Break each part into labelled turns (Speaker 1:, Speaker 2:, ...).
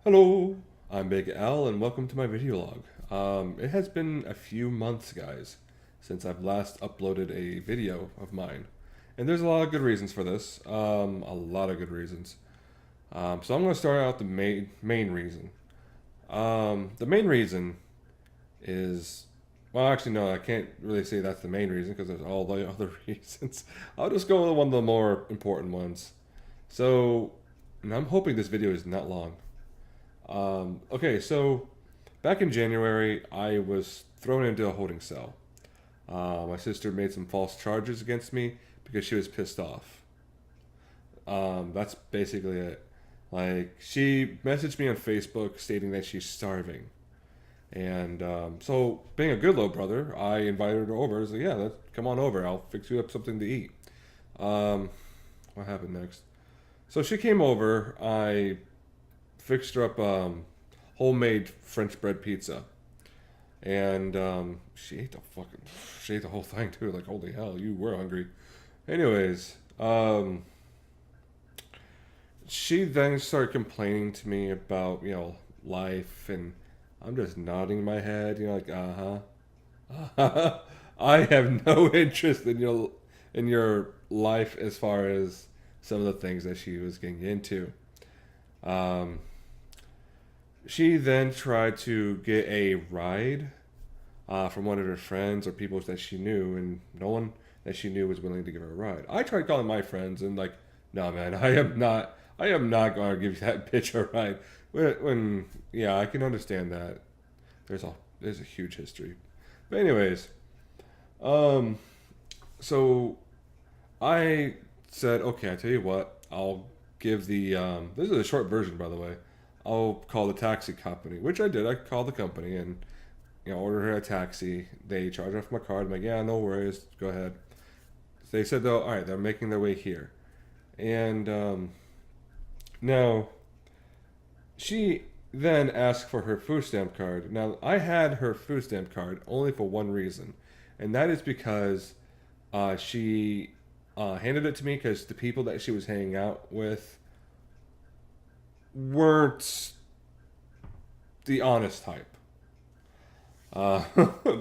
Speaker 1: Hello, I'm Big Al, and welcome to my video log. It has been a few months, guys, since I've last uploaded a video of mine, and there's a lot of good reasons for this. A lot of good reasons. So I'm going to start out the main reason. The main reason is, well, actually, no, I can't really say that's the main reason because there's all the other reasons. I'll just go with one of the more important ones. So, and I'm hoping this video is not long. Okay, so back in January, I was thrown into a holding cell. My sister made some false charges against me because she was pissed off. That's basically it. Like, she messaged me on Facebook stating that she's starving. And so, being a good little brother, I invited her over. I was like, yeah, come on over. I'll fix you up something to eat. Um, what happened next? So she came over. I fixed her up homemade French bread pizza, and she ate the whole thing too. Like holy hell, you were hungry. Anyways, she then started complaining to me about life, and I'm just nodding my head, like huh. I have no interest in your life as far as some of the things that she was getting into. Um, She then tried to get a ride from one of her friends or people that she knew, and no one that she knew was willing to give her a ride. I tried calling my friends, and like, no, man, I am not going to give that bitch a ride. Yeah, I can understand that. There's a huge history, but anyways, um, so I said, okay, I tell you what, I'll give the this is a short version, by the way. I'll call the taxi company, which I did. I called the company and ordered her a taxi. They charged off my card. I'm like, yeah, no worries, go ahead. They said though, all right, they're making their way here, and now she then asked for her food stamp card. Now I had her food stamp card only for one reason, and that is because she handed it to me because the people that she was hanging out with weren't the honest type. Uh,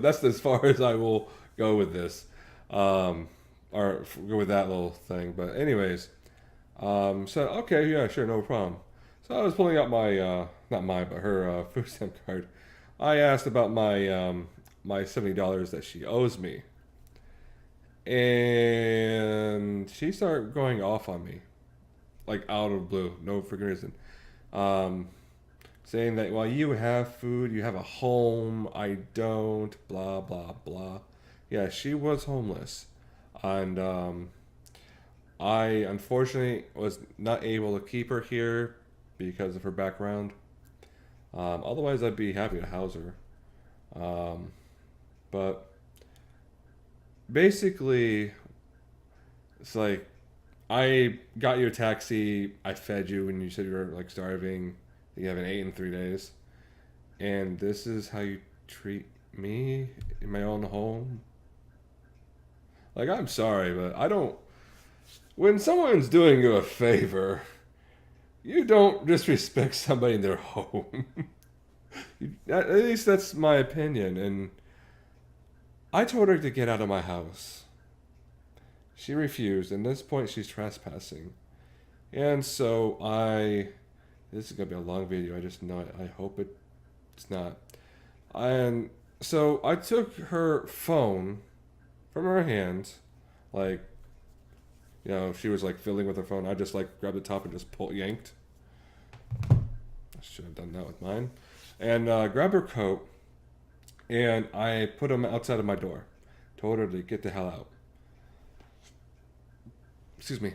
Speaker 1: that's as far as I will go with this, or go with that little thing. But anyways, so okay, yeah, sure, no problem. So I was pulling out my, not mine, but her food stamp card. I asked about my $70 that she owes me, and she started going off on me, like out of the blue, no freaking reason. Um, Saying that, well, you have food, you have a home, I don't, blah, blah, blah. Yeah, she was homeless. And I unfortunately was not able to keep her here because of her background. Otherwise, I'd be happy to house her. Um, but basically, it's like I got you a taxi, I fed you when you said you were like starving, you haven't eaten in 3 days, and this is how you treat me in my own home. Like, I'm sorry, but I don't. When someone's doing you a favor, you don't disrespect somebody in their home. At least that's my opinion. And I told her to get out of my house. She refused, and at this point, she's trespassing. And so I. This is gonna be a long video. I just know it. I hope it's not. And so I took her phone from her hands, like she was like fiddling with her phone. I just like grabbed the top and just yanked. I should have done that with mine. And grabbed her coat, and I put him outside of my door. Told her to get the hell out. Excuse me.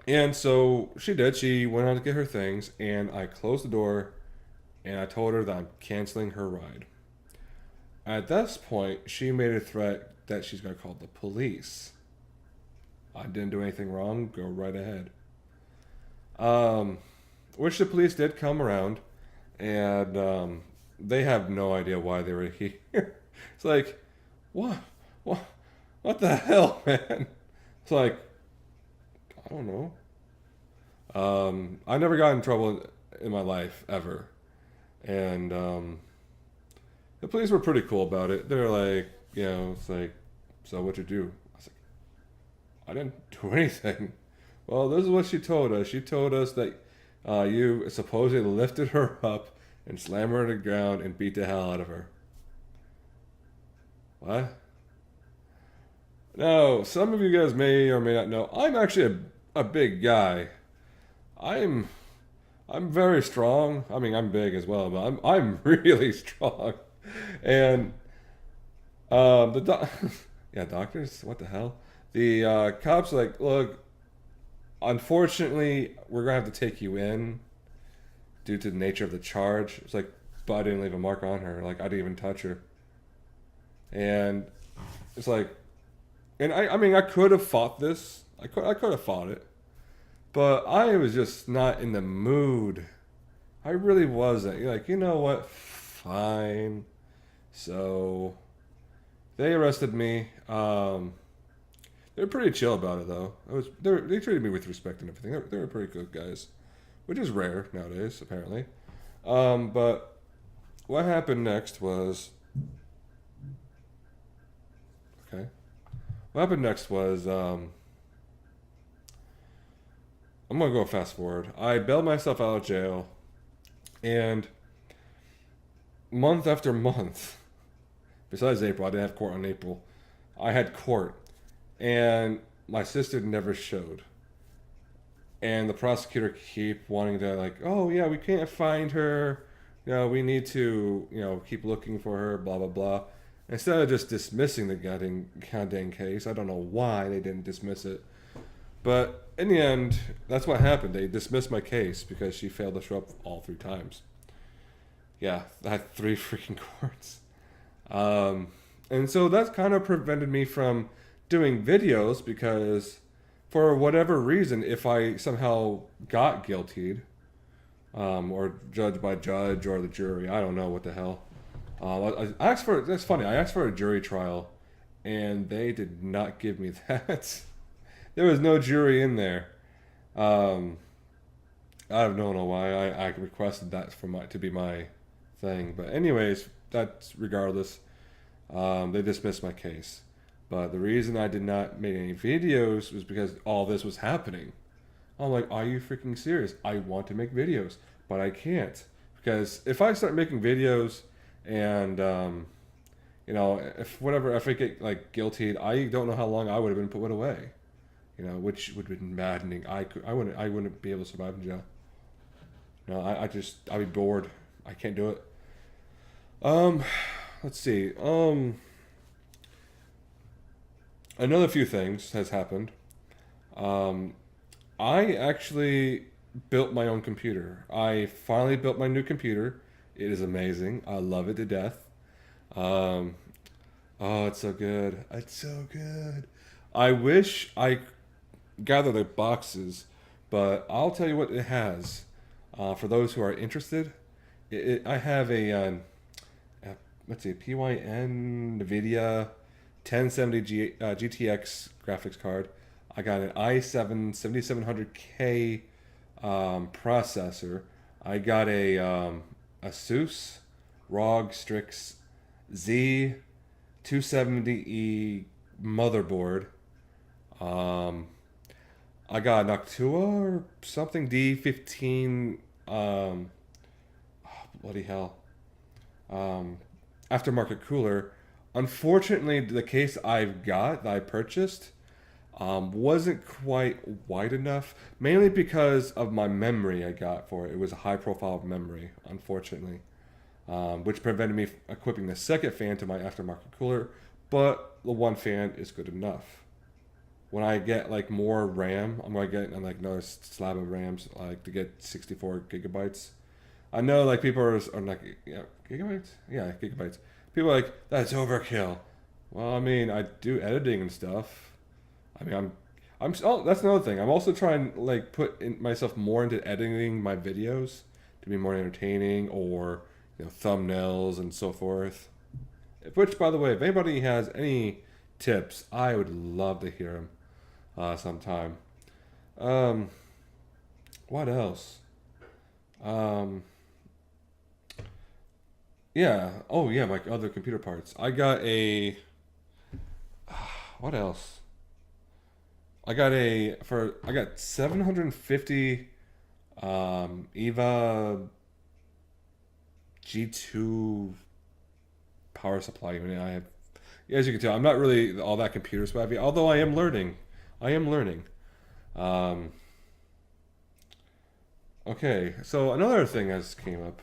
Speaker 1: And so she did. She went out to get her things, and I closed the door, and I told her that I'm canceling her ride. At this point, she made a threat that she's going to call the police. I didn't do anything wrong. Go right ahead. Um, which the police did come around, and they have no idea why they were here. It's like, what, what, what the hell, man? It's like, I don't know. I never got in trouble in my life ever. And the police were pretty cool about it. They're like, it's like, so what'd you do? I was like, I didn't do anything. Well, this is what she told us. She told us that you supposedly lifted her up and slammed her to the ground and beat the hell out of her. What? Now, some of you guys may or may not know, I'm actually a big guy. I'm I'm very strong. I mean, I'm big as well, but I'm really strong. And the yeah, doctors, what the hell? The cops like, look, unfortunately, we're gonna have to take you in due to the nature of the charge. It's like, but I didn't leave a mark on her. Like I didn't even touch her. And it's like, and I mean, I could have fought this. I could have fought it, but I was just not in the mood. I really wasn't. You're like, you know what? Fine. So they arrested me. They're pretty chill about it though. They treated me with respect and everything. They were pretty good guys, which is rare nowadays apparently. But what happened next was okay. What happened next was I'm gonna go fast forward. I bailed myself out of jail, and month after month, besides April, I didn't have court on April. I had court, and my sister never showed. And the prosecutor keep wanting to like, oh yeah, we can't find her. We need to, keep looking for her. Blah blah blah. Instead of just dismissing the goddamn case, I don't know why they didn't dismiss it. But in the end, that's what happened. They dismissed my case because she failed to show up all 3 times. Yeah, I had 3 freaking courts. And so that kind of prevented me from doing videos because for whatever reason, if I somehow got guiltied, or judged by judge or the jury, I don't know what the hell. I asked for, that's funny, I asked for a jury trial and they did not give me that. There was no jury in there. I don't know why I requested that to be my thing. But anyways, that's regardless. They dismissed my case. But the reason I did not make any videos was because all this was happening. I'm like, are you freaking serious? I want to make videos, but I can't. Because if I start making videos and, if I get like guilty, I don't know how long I would have been put away. Which would have been maddening. I wouldn't be able to survive in jail. I'd be bored. I can't do it. Let's see. Another few things has happened. I actually built my own computer. I finally built my new computer. It is amazing. I love it to death. Oh, it's so good. It's so good. I wish I gather the boxes, but I'll tell you what it has. For those who are interested, I have a PYN NVIDIA 1070 GTX graphics card. I got an i7 7700K processor. I got a Asus ROG Strix Z270E motherboard. I got a Noctua or something D15. Bloody hell. Aftermarket cooler. Unfortunately, the case that I purchased, wasn't quite wide enough. Mainly because of my memory I got for it. It was a high profile memory, unfortunately. Which prevented me from equipping the second fan to my aftermarket cooler. But the one fan is good enough. When I get like more RAM, I'm gonna get like another slab of RAMs, like to get 64 gigabytes. I know like people are like, gigabytes? Yeah, gigabytes. People are like, that's overkill. Well, I mean, I do editing and stuff. I mean, that's another thing. I'm also trying like myself more into editing my videos to be more entertaining, or thumbnails and so forth. Which, by the way, if anybody has any tips, I would love to hear them sometime. What else? Um, yeah. Oh yeah, my other computer parts. I got a. What else? I got 750 EVA G2 power supply unit. I have, as you can tell, I'm not really all that computer savvy, although I am learning. I am learning. Um, okay, so another thing that's came up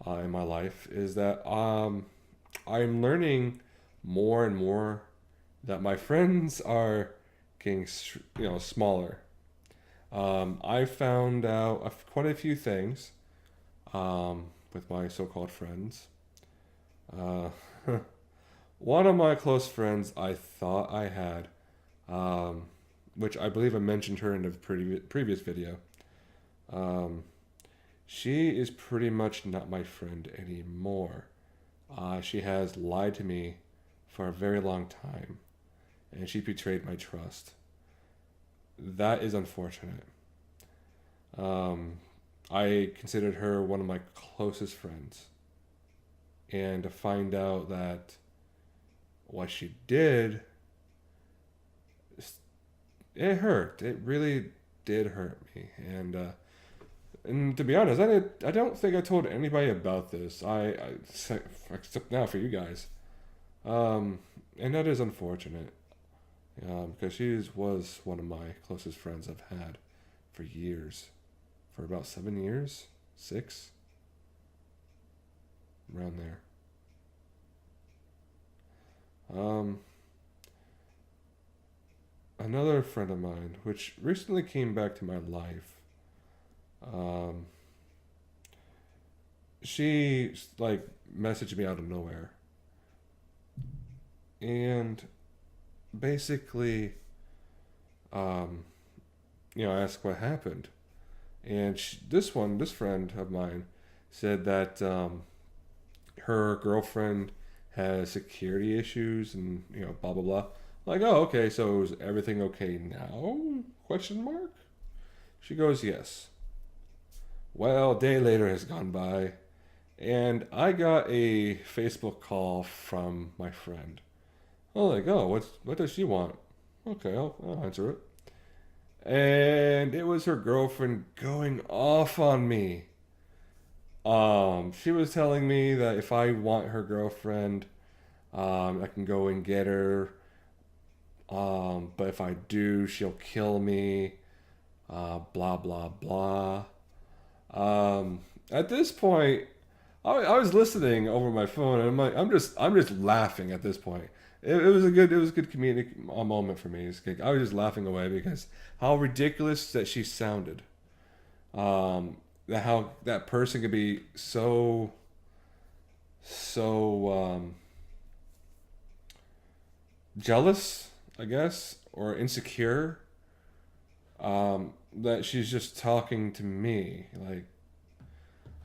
Speaker 1: in my life is that I'm learning more and more that my friends are getting smaller. I found out quite a few things with my so-called friends. Uh, one of my close friends I thought I had, um, which I believe I mentioned her in the previous video. Um, she is pretty much not my friend anymore. She has lied to me for a very long time, and she betrayed my trust. That is unfortunate. Um, I considered her one of my closest friends, and to find out that what she did, it hurt. It really did hurt me, and to be honest, I don't think I told anybody about this. Except now for you guys, um, and that is unfortunate. Because she was one of my closest friends I've had for years, for about 7 years, six, around there. Um, Another friend of mine, which recently came back to my life, um, she like messaged me out of nowhere and basically, um, asked what happened. And this friend of mine, said that her girlfriend has security issues and blah blah blah. Like, oh, okay, so is everything okay now? Question mark. She goes, yes. Well, a day later has gone by, and I got a Facebook call from my friend. Oh, like, oh, what does she want? Okay, I'll answer it. And it was her girlfriend going off on me. She was telling me that if I want her girlfriend, I can go and get her. But if I do, she'll kill me. Blah blah blah. At this point, I was listening over my phone, and I'm just laughing at this point. It was a good comedic moment for me. I was just laughing away because how ridiculous that she sounded. That how that person could be so jealous, I guess, or insecure. That she's just talking to me, like,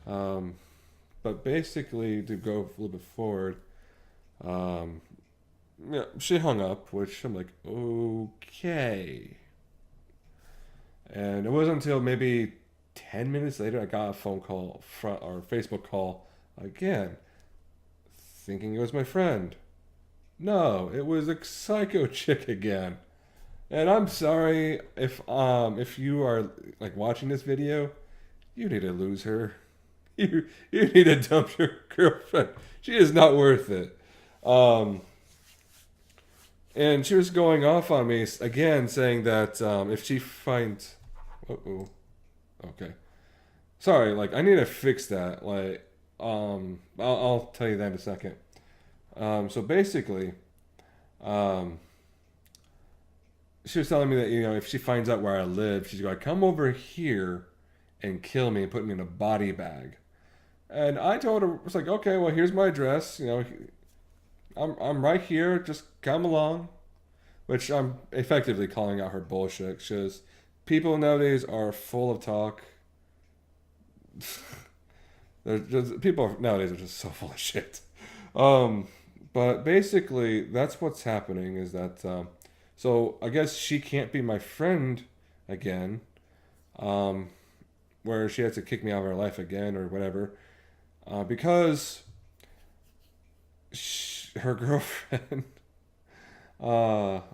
Speaker 1: um, but basically to go a little bit forward, um, yeah, she hung up, which I'm like, okay. And it wasn't until maybe 10 minutes later I got a phone call from or Facebook call again, thinking it was my friend. No, it was a psycho chick again. And I'm sorry if you are like watching this video, you need to lose her. You need to dump your girlfriend. She is not worth it. Um, and she was going off on me again, saying that if she finds, oh, okay, sorry, like I need to fix that. Like, I'll tell you that in a second. So basically, um, she was telling me that if she finds out where I live, she's going to come over here and kill me and put me in a body bag. And I told her, it's like, okay, well, here's my address. I'm right here. Just come along. Which I'm effectively calling out her bullshit. Because people nowadays are full of talk. People nowadays are just so full of shit. Um, but basically, that's what's happening is that. So I guess she can't be my friend again. Um, where she had to kick me out of her life again or whatever, because her girlfriend,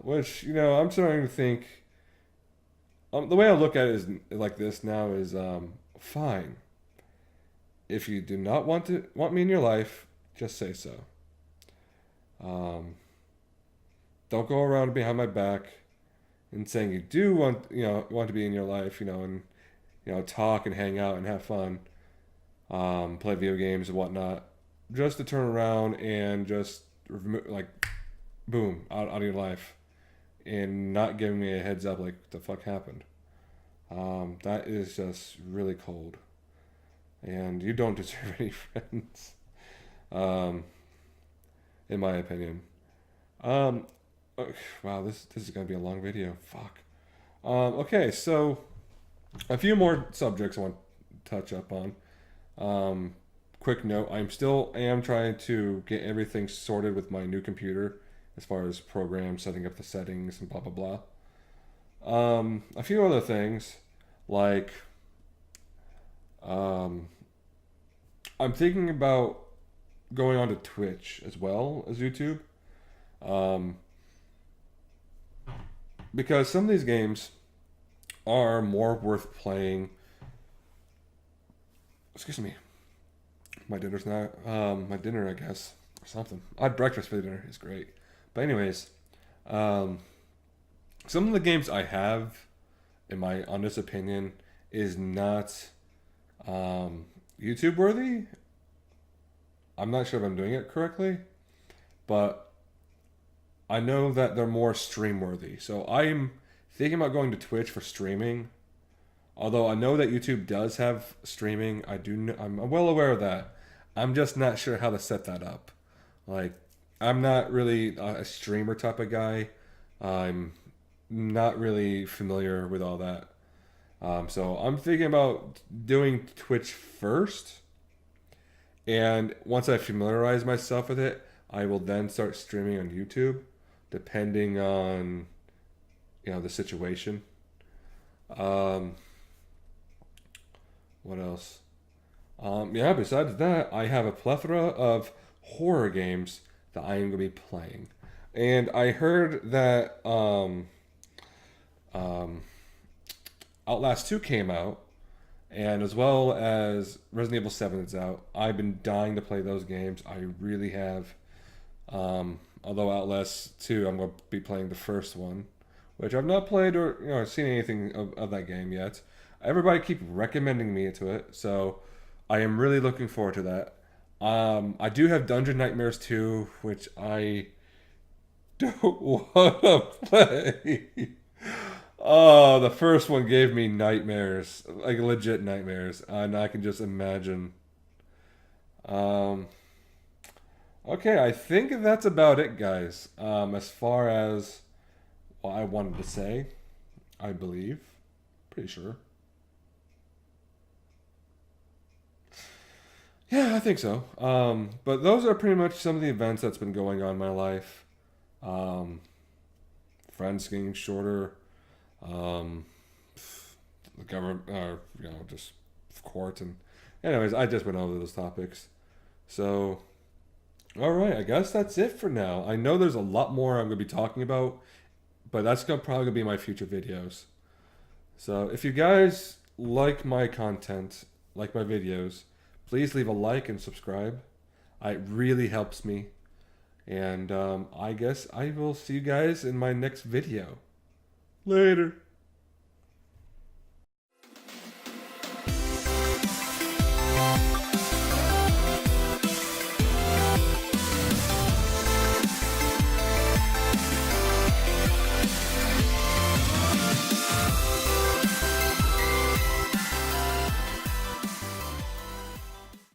Speaker 1: which I'm starting to think. The way I look at it is like this now is fine. If you do not want me in your life, just say so. Um, don't go around behind my back and saying you do want to be in your life, and talk and hang out and have fun, play video games and whatnot, just to turn around and just like boom out of your life and not giving me a heads up like what the fuck happened. That is just really cold, and you don't deserve any friends, um, in my opinion. Um, wow, this is gonna be a long video. Fuck. Okay, so a few more subjects I want to touch up on. Um, Quick note: I am trying to get everything sorted with my new computer, as far as programs, setting up the settings, and blah blah blah. A few other things, like um, I'm thinking about going on to Twitch as well as YouTube, um, because some of these games are more worth playing. Excuse me, my dinner's not my dinner, I guess, or something. I had breakfast for dinner. It's great, but anyways, um, some of the games I have, in my honest opinion, is not YouTube worthy. I'm not sure if I'm doing it correctly, but I know that they're more stream worthy. So I'm thinking about going to Twitch for streaming. Although I know that YouTube does have streaming, I'm well aware of that. I'm just not sure how to set that up. Like, I'm not really a streamer type of guy. I'm not really familiar with all that. So I'm thinking about doing Twitch first, and once I familiarize myself with it, I will then start streaming on YouTube, depending on the situation. Um, what else? Yeah. Besides that, I have a plethora of horror games that I am going to be playing, and I heard that um, Outlast 2 came out, and as well as Resident Evil 7 is out. I've been dying to play those games. I really have. Although Outlast 2, I'm going to be playing the first one, which I've not played or seen anything of that game yet. Everybody keep recommending me to it, so I am really looking forward to that. I do have Dungeon Nightmares 2, which I don't want to play. Oh, the first one gave me nightmares, like legit nightmares, and I can just imagine. Um, okay, I think that's about it, guys. As far as what I wanted to say, I believe, pretty sure. Yeah, I think so. But those are pretty much some of the events that's been going on in my life. Um, Friends getting shorter. Um, the government, just court and. Anyways, I just went over those topics. So, all right, I guess that's it for now. I know there's a lot more I'm gonna be talking about, but that's probably gonna be my future videos. So, if you guys like my content, like my videos, please leave a like and subscribe. It really helps me. And I guess I will see you guys in my next video. Later.